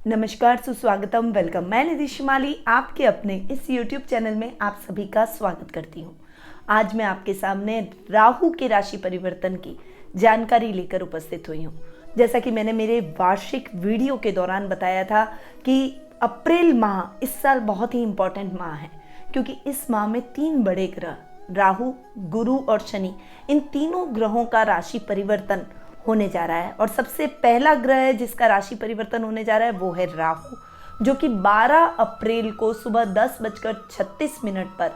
नमस्कार, सुस्वागतम, वेलकम। मैं निधि शिमाली आपके अपने इस YouTube चैनल में आप सभी का स्वागत करती हूँ। आज मैं आपके सामने राहु के राशि परिवर्तन की जानकारी लेकर उपस्थित हुई हूँ। जैसा कि मैंने मेरे वार्षिक वीडियो के दौरान बताया था कि अप्रैल माह इस साल बहुत ही इम्पोर्टेंट माह है, क्योंकि इस माह में 3 बड़े ग्रह राहु, गुरु और शनि, इन तीनों ग्रहों का राशि परिवर्तन होने जा रहा है। और सबसे पहला ग्रह है जिसका राशि परिवर्तन होने जा रहा है वो है राहु, जो कि 12 अप्रैल को सुबह 10:36 पर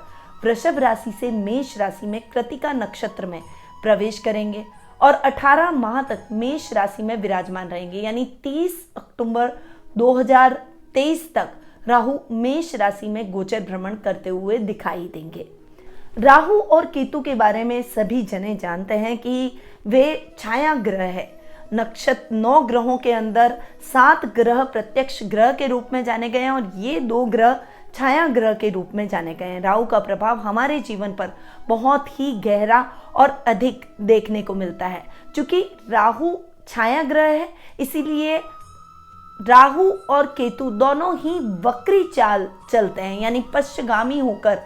वृषभ राशि से मेष राशि में कृतिका नक्षत्र में प्रवेश करेंगे और 18 माह तक मेष राशि में विराजमान रहेंगे। यानी 30 अक्टूबर 2023 तक राहु मेष राशि में गोचर भ्रमण करते हुए दिखाई देंगे। राहु और केतु के बारे में सभी जने जानते हैं कि वे छाया ग्रह है। नक्षत्र 9 ग्रहों के अंदर 7 ग्रह प्रत्यक्ष ग्रह के रूप में जाने गए हैं और ये 2 ग्रह छाया ग्रह के रूप में जाने गए हैं। राहु का प्रभाव हमारे जीवन पर बहुत ही गहरा और अधिक देखने को मिलता है। चूंकि राहु छाया ग्रह है, इसीलिए राहु और केतु दोनों ही वक्री चाल चलते हैं, यानी पश्चिगामी होकर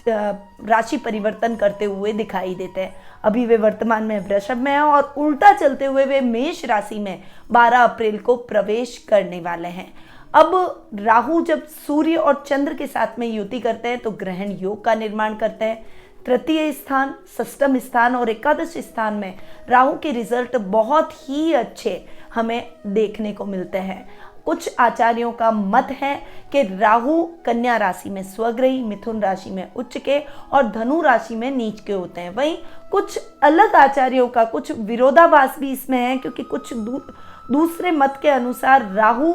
राशि परिवर्तन करते हुए दिखाई देते हैं। अभी वे वर्तमान में वृषभ में हैं और उल्टा चलते हुए वे मेष राशि में 12 अप्रैल को प्रवेश करने वाले हैं। अब राहु जब सूर्य और चंद्र के साथ में युति करते हैं तो ग्रहण योग का निर्माण करते हैं। तृतीय स्थान, षष्ठम स्थान और एकादश स्थान में राहु के रिजल्ट बहुत ही अच्छे हमें देखने को मिलते हैं। कुछ आचार्यों का मत है कि राहु कन्या राशि में स्वग्रही, मिथुन राशि में उच्च के और धनु राशि में नीच के होते हैं। वहीं कुछ अलग आचार्यों का कुछ विरोधाभास भी इसमें है, क्योंकि कुछ दूसरे मत के अनुसार राहु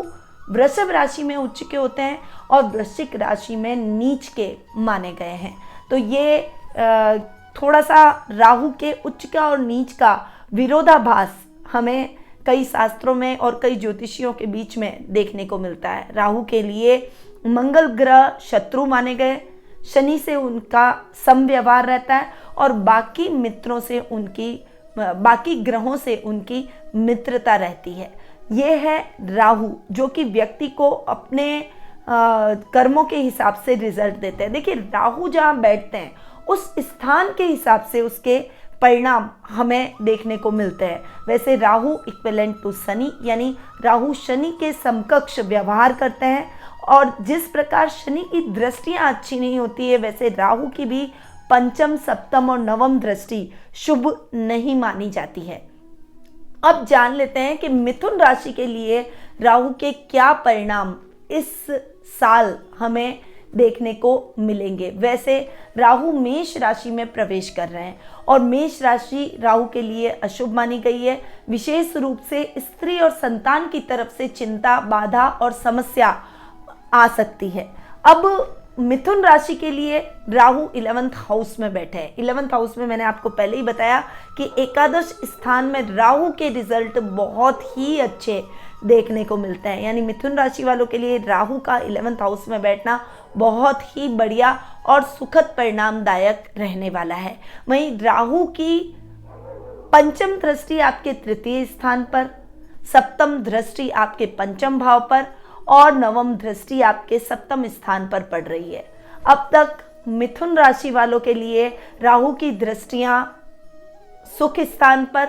वृषभ राशि में उच्च के होते हैं और वृश्चिक राशि में नीच के माने गए हैं। तो ये थोड़ा सा राहु के उच्च का और नीच का विरोधाभास हमें कई शास्त्रों में और कई ज्योतिषियों के बीच में देखने को मिलता है। राहु के लिए मंगल ग्रह शत्रु माने गए, शनि से उनका समव्यवहार रहता है और बाकी ग्रहों से उनकी मित्रता रहती है। ये है राहु, जो कि व्यक्ति को अपने कर्मों के हिसाब से रिजल्ट देते हैं। देखिए, राहु जहाँ बैठते हैं उस स्थान के हिसाब से उसके परिणाम हमें देखने को मिलते हैं। वैसे राहु इक्विवेलेंट टू शनि, यानी राहु शनि के समकक्ष व्यवहार करते हैं और जिस प्रकार शनि की दृष्टियां अच्छी नहीं होती है, वैसे राहु की भी पंचम, सप्तम और नवम दृष्टि शुभ नहीं मानी जाती है। अब जान लेते हैं कि मिथुन राशि के लिए राहु के क्या परिणाम इस साल हमें देखने को मिलेंगे। वैसे राहु मेष राशि में प्रवेश कर रहे हैं और मेष राशि राहु के लिए अशुभ मानी गई है। विशेष रूप से स्त्री और संतान की तरफ से चिंता, बाधा और समस्या आ सकती है। अब मिथुन राशि के लिए राहु 11th हाउस में बैठे हैं। 11th हाउस में मैंने आपको पहले ही बताया कि एकादश स्थान में राहु के रिजल्ट बहुत ही अच्छे देखने को मिलते हैं। यानी मिथुन राशि वालों के लिए राहु का 11th हाउस में बैठना बहुत ही बढ़िया और सुखद परिणामदायक रहने वाला है। वहीं राहु की पंचम दृष्टि आपके तृतीय स्थान पर, सप्तम दृष्टि आपके पंचम भाव पर और नवम दृष्टि आपके सप्तम स्थान पर पड़ रही है। अब तक मिथुन राशि वालों के लिए राहु की दृष्टियां सुख स्थान पर,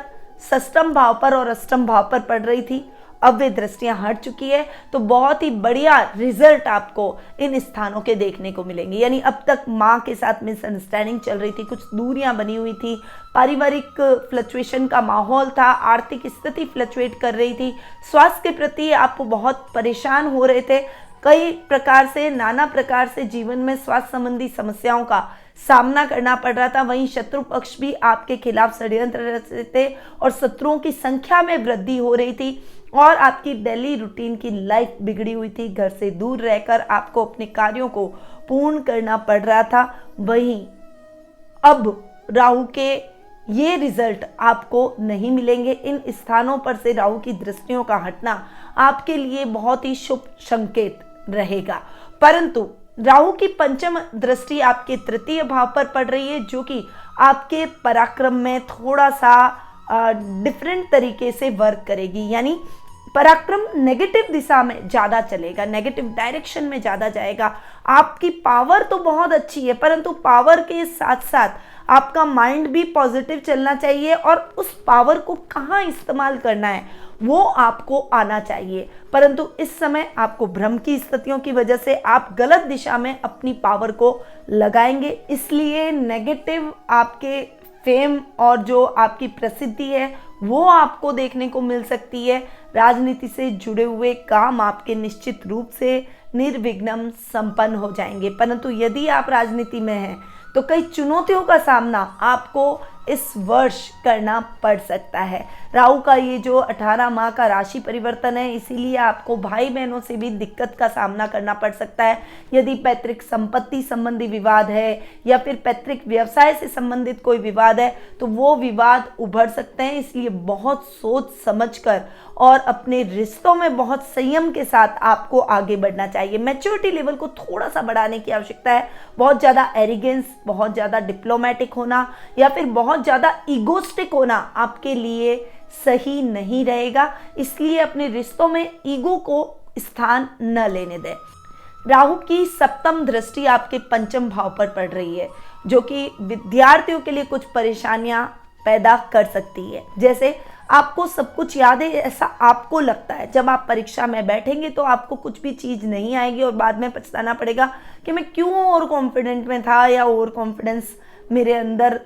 षष्ठम भाव पर और अष्टम भाव पर पड़ रही थी। अब वे दृष्टियां हट चुकी है, तो बहुत ही बढ़िया रिजल्ट आपको इन स्थानों के देखने को मिलेंगे। यानी अब तक माँ के साथ मिसअंडरस्टैंडिंग चल रही थी, कुछ दूरियां बनी हुई थी, पारिवारिक फ्लक्चुएशन का माहौल था, आर्थिक स्थिति फ्लक्चुएट कर रही थी, स्वास्थ्य के प्रति आप बहुत परेशान हो रहे थे, कई प्रकार से नाना प्रकार से जीवन में स्वास्थ्य संबंधी समस्याओं का सामना करना पड़ रहा था। वहीं शत्रु पक्ष भी आपके खिलाफ षड्यंत्र रचते थे और शत्रुओं की संख्या में वृद्धि हो रही थी और आपकी डेली रूटीन की लाइफ बिगड़ी हुई थी। घर से दूर रहकर आपको अपने कार्यों को पूर्ण करना पड़ रहा था। वहीं अब राहु के ये रिजल्ट आपको नहीं मिलेंगे। इन स्थानों पर से राहु की दृष्टियों का हटना आपके लिए बहुत ही शुभ संकेत रहेगा। परंतु राहु की पंचम दृष्टि आपके तृतीय भाव पर पड़ रही है, जो कि आपके पराक्रम में थोड़ा सा डिफरेंट तरीके से वर्क करेगी। यानी पराक्रम नेगेटिव दिशा में ज़्यादा चलेगा, नेगेटिव डायरेक्शन में ज़्यादा जाएगा। आपकी पावर तो बहुत अच्छी है, परंतु पावर के साथ साथ आपका माइंड भी पॉजिटिव चलना चाहिए और उस पावर को कहाँ इस्तेमाल करना है वो आपको आना चाहिए। परंतु इस समय आपको भ्रम की स्थितियों की वजह से आप गलत दिशा में अपनी पावर को लगाएंगे, इसलिए नेगेटिव आपके फेम और जो आपकी प्रसिद्धि है वो आपको देखने को मिल सकती है। राजनीति से जुड़े हुए काम आपके निश्चित रूप से निर्विघ्न संपन्न हो जाएंगे, परंतु यदि आप राजनीति में हैं तो कई चुनौतियों का सामना आपको इस वर्ष करना पड़ सकता है। राहु का ये जो 18 माह का राशि परिवर्तन है, इसीलिए आपको भाई बहनों से भी दिक्कत का सामना करना पड़ सकता है। यदि पैतृक संपत्ति संबंधी विवाद है या फिर पैतृक व्यवसाय से संबंधित कोई विवाद है तो वो विवाद उभर सकते हैं, इसलिए बहुत सोच समझकर और अपने रिश्तों में बहुत संयम के साथ आपको आगे बढ़ना चाहिए। मैच्योरिटी लेवल को थोड़ा सा बढ़ाने की आवश्यकता है। बहुत ज़्यादा एरिगेंस, बहुत ज़्यादा डिप्लोमेटिक होना या फिर बहुत ज़्यादा ईगोस्टिक होना आपके लिए सही नहीं रहेगा, इसलिए अपने रिश्तों में ईगो को स्थान न लेने दें। राहु की सप्तम दृष्टि आपके पंचम भाव पर पड़ रही है, जो कि विद्यार्थियों के लिए कुछ परेशानियां पैदा कर सकती है। जैसे आपको सब कुछ याद है ऐसा आपको लगता है, जब आप परीक्षा में बैठेंगे तो आपको कुछ भी चीज़ नहीं आएगी और बाद में पछताना पड़ेगा कि मैं क्यों ओवर कॉन्फिडेंट में था या ओवर कॉन्फिडेंस मेरे अंदर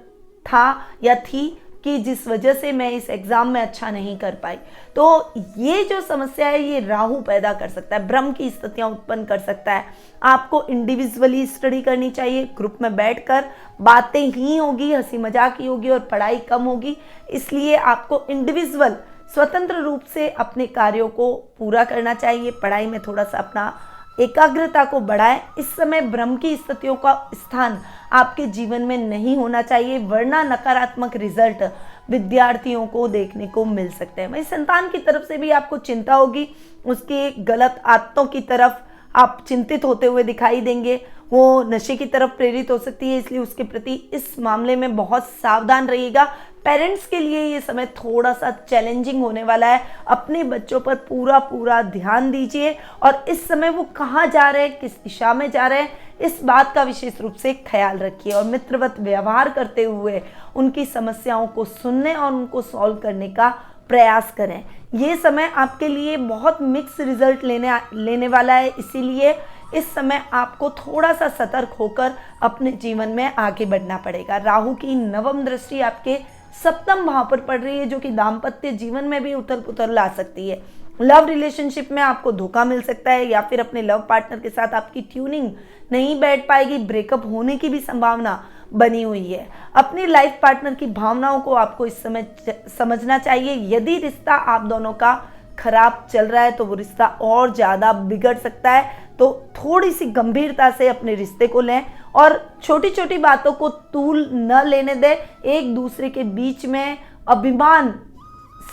था या थी कि जिस वजह से मैं इस एग्ज़ाम में अच्छा नहीं कर पाई। तो ये जो समस्या है ये राहु पैदा कर सकता है, भ्रम की स्थितियां उत्पन्न कर सकता है। आपको इंडिविजुअली स्टडी करनी चाहिए, ग्रुप में बैठकर बातें ही होगी, हंसी मजाक ही होगी और पढ़ाई कम होगी, इसलिए आपको इंडिविजुअल स्वतंत्र रूप से अपने कार्यों को पूरा करना चाहिए। पढ़ाई में थोड़ा सा अपना एकाग्रता को बढ़ाएं। इस समय भ्रम की स्थितियों का स्थान आपके जीवन में नहीं होना चाहिए, वरना नकारात्मक रिजल्ट विद्यार्थियों को देखने को मिल सकते हैं। वही संतान की तरफ से भी आपको चिंता होगी, उसके गलत आदतों की तरफ आप चिंतित होते हुए दिखाई देंगे, वो नशे की तरफ प्रेरित हो सकती है, इसलिए उसके प्रति इस मामले में बहुत सावधान रहिएगा। पेरेंट्स के लिए ये समय थोड़ा सा चैलेंजिंग होने वाला है, अपने बच्चों पर पूरा ध्यान दीजिए और इस समय वो कहाँ जा रहे हैं, किस दिशा में जा रहे हैं, इस बात का विशेष रूप से ख्याल रखिए और मित्रवत व्यवहार करते हुए उनकी समस्याओं को सुनने और उनको सॉल्व करने का प्रयास करें। ये समय आपके लिए बहुत मिक्स रिजल्ट लेने वाला है, इसीलिए इस समय आपको थोड़ा सा सतर्क होकर अपने जीवन में आगे बढ़ना पड़ेगा। राहु की नवम दृष्टि आपके सप्तम भाव पर पड़ रही है, जो कि दाम्पत्य जीवन में भी उथल पुथल ला सकती है। लव रिलेशनशिप में आपको धोखा मिल सकता है या फिर अपने लव पार्टनर के साथ आपकी ट्यूनिंग नहीं बैठ पाएगी, ब्रेकअप होने की भी संभावना बनी हुई है। अपनी लाइफ पार्टनर की भावनाओं को आपको इस समय समझना चाहिए। यदि रिश्ता आप दोनों का खराब चल रहा है तो वो रिश्ता और ज़्यादा बिगड़ सकता है, तो थोड़ी सी गंभीरता से अपने रिश्ते को लें और छोटी छोटी बातों को तूल न लेने दें। एक दूसरे के बीच में अभिमान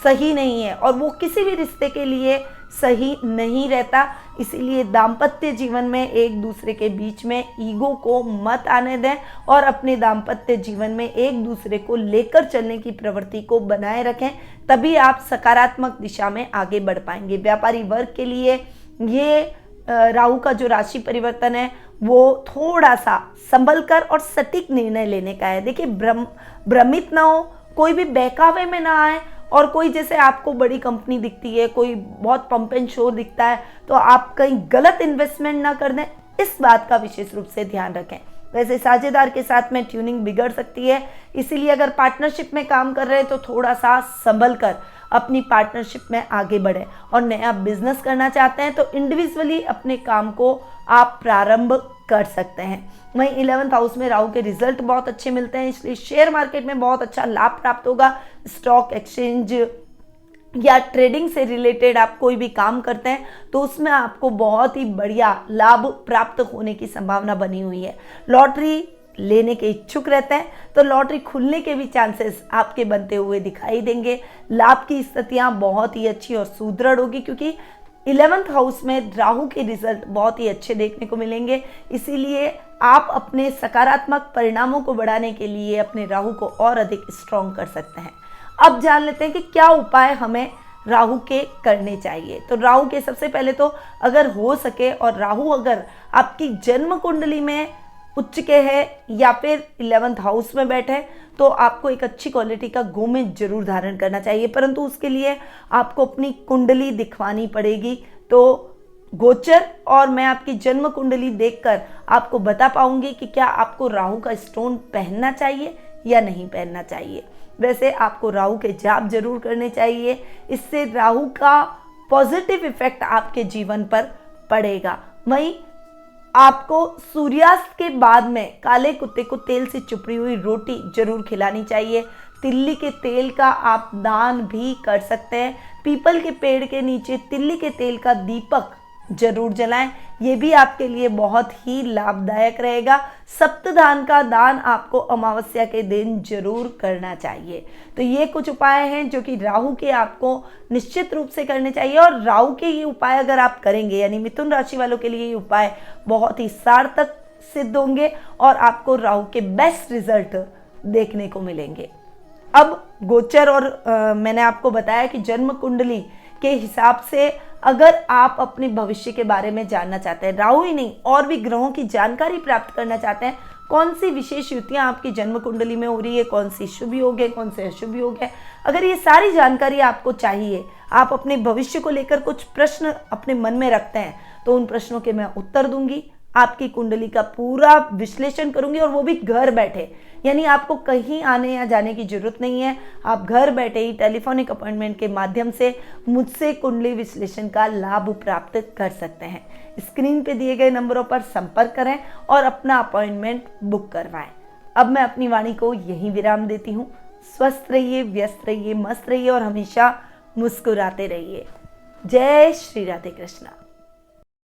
सही नहीं है और वो किसी भी रिश्ते के लिए सही नहीं रहता, इसीलिए दाम्पत्य जीवन में एक दूसरे के बीच में ईगो को मत आने दें और अपने दाम्पत्य जीवन में एक दूसरे को लेकर चलने की प्रवृत्ति को बनाए रखें, तभी आप सकारात्मक दिशा में आगे बढ़ पाएंगे। व्यापारी वर्ग के लिए ये राहु का जो राशि परिवर्तन है वो थोड़ा सा संभल कर और सटीक निर्णय लेने का है। देखिए, भ्रमित ना हो, कोई भी बहकावे में ना आए और कोई जैसे आपको बड़ी कंपनी दिखती है, कोई बहुत पंप एंड शो दिखता है तो आप कहीं गलत इन्वेस्टमेंट ना कर दें, इस बात का विशेष रूप से ध्यान रखें। वैसे साझेदार के साथ में ट्यूनिंग बिगड़ सकती है, इसीलिए अगर पार्टनरशिप में काम कर रहे हैं तो थोड़ा सा संभल कर अपनी पार्टनरशिप में आगे बढ़ें और नया बिजनेस करना चाहते हैं तो इंडिविजुअली अपने काम को आप प्रारंभ कर सकते हैं। वहीं 11th हाउस में राहु के रिजल्ट बहुत अच्छे मिलते हैं, इसलिए शेयर मार्केट में बहुत अच्छा लाभ प्राप्त होगा। स्टॉक एक्सचेंज या ट्रेडिंग से रिलेटेड आप कोई भी काम करते हैं तो उसमें आपको बहुत ही बढ़िया लाभ प्राप्त होने की संभावना बनी हुई है। लॉटरी लेने के इच्छुक रहते हैं तो लॉटरी खुलने के भी चांसेस आपके बनते हुए दिखाई देंगे। लाभ की स्थितियां बहुत ही अच्छी और सुदृढ़ होगी, क्योंकि 11th हाउस में राहु के रिजल्ट बहुत ही अच्छे देखने को मिलेंगे, इसीलिए आप अपने सकारात्मक परिणामों को बढ़ाने के लिए अपने राहु को और अधिक स्ट्रॉन्ग कर सकते हैं। अब जान लेते हैं कि क्या उपाय हमें राहु के करने चाहिए। तो राहु के सबसे पहले तो अगर हो सके, और राहु अगर आपकी जन्म कुंडली में उच्च के है या फिर 11th हाउस में बैठे, तो आपको एक अच्छी क्वालिटी का गोमेद जरूर धारण करना चाहिए, परंतु उसके लिए आपको अपनी कुंडली दिखवानी पड़ेगी। तो गोचर और मैं आपकी जन्म कुंडली देखकर आपको बता पाऊंगी कि क्या आपको राहु का स्टोन पहनना चाहिए या नहीं पहनना चाहिए। वैसे आपको राहु के जाप जरूर करने चाहिए, इससे राहु का पॉजिटिव इफेक्ट आपके जीवन पर पड़ेगा। वहीं आपको सूर्यास्त के बाद में काले कुत्ते को तेल से चुपड़ी हुई रोटी जरूर खिलानी चाहिए। तिल्ली के तेल का आप दान भी कर सकते हैं। पीपल के पेड़ के नीचे तिल्ली के तेल का दीपक जरूर जलाएं, ये भी आपके लिए बहुत ही लाभदायक रहेगा। सप्तधान का दान आपको अमावस्या के दिन जरूर करना चाहिए। तो ये कुछ उपाय हैं जो कि राहु के आपको निश्चित रूप से करने चाहिए, और राहु के ये उपाय अगर आप करेंगे, यानी मिथुन राशि वालों के लिए ये उपाय बहुत ही सार्थक सिद्ध होंगे और आपको राहु के बेस्ट रिजल्ट देखने को मिलेंगे। अब गोचर और मैंने आपको बताया कि जन्म कुंडली के हिसाब से अगर आप अपने भविष्य के बारे में जानना चाहते हैं, राहु ही नहीं और भी ग्रहों की जानकारी प्राप्त करना चाहते हैं, कौन सी विशेष युतियां आपकी जन्म कुंडली में हो रही है, कौन सी शुभ योग है, कौन से अशुभ योग है, अगर ये सारी जानकारी आपको चाहिए, आप अपने भविष्य को लेकर कुछ प्रश्न अपने मन में रखते हैं, तो उन प्रश्नों के मैं उत्तर दूंगी, आपकी कुंडली का पूरा विश्लेषण करूंगी, और वो भी घर बैठे। यानी आपको कहीं आने या जाने की जरूरत नहीं है, आप घर बैठे ही टेलीफोनिक अपॉइंटमेंट के माध्यम से मुझसे कुंडली विश्लेषण का लाभ प्राप्त कर सकते हैं। स्क्रीन पे दिए गए नंबरों पर संपर्क करें और अपना अपॉइंटमेंट बुक करवाएं। अब मैं अपनी वाणी को यहीं विराम देती हूँ। स्वस्थ रहिए, व्यस्त रहिए, मस्त रहिए और हमेशा मुस्कुराते रहिए। जय श्री राधे कृष्णा।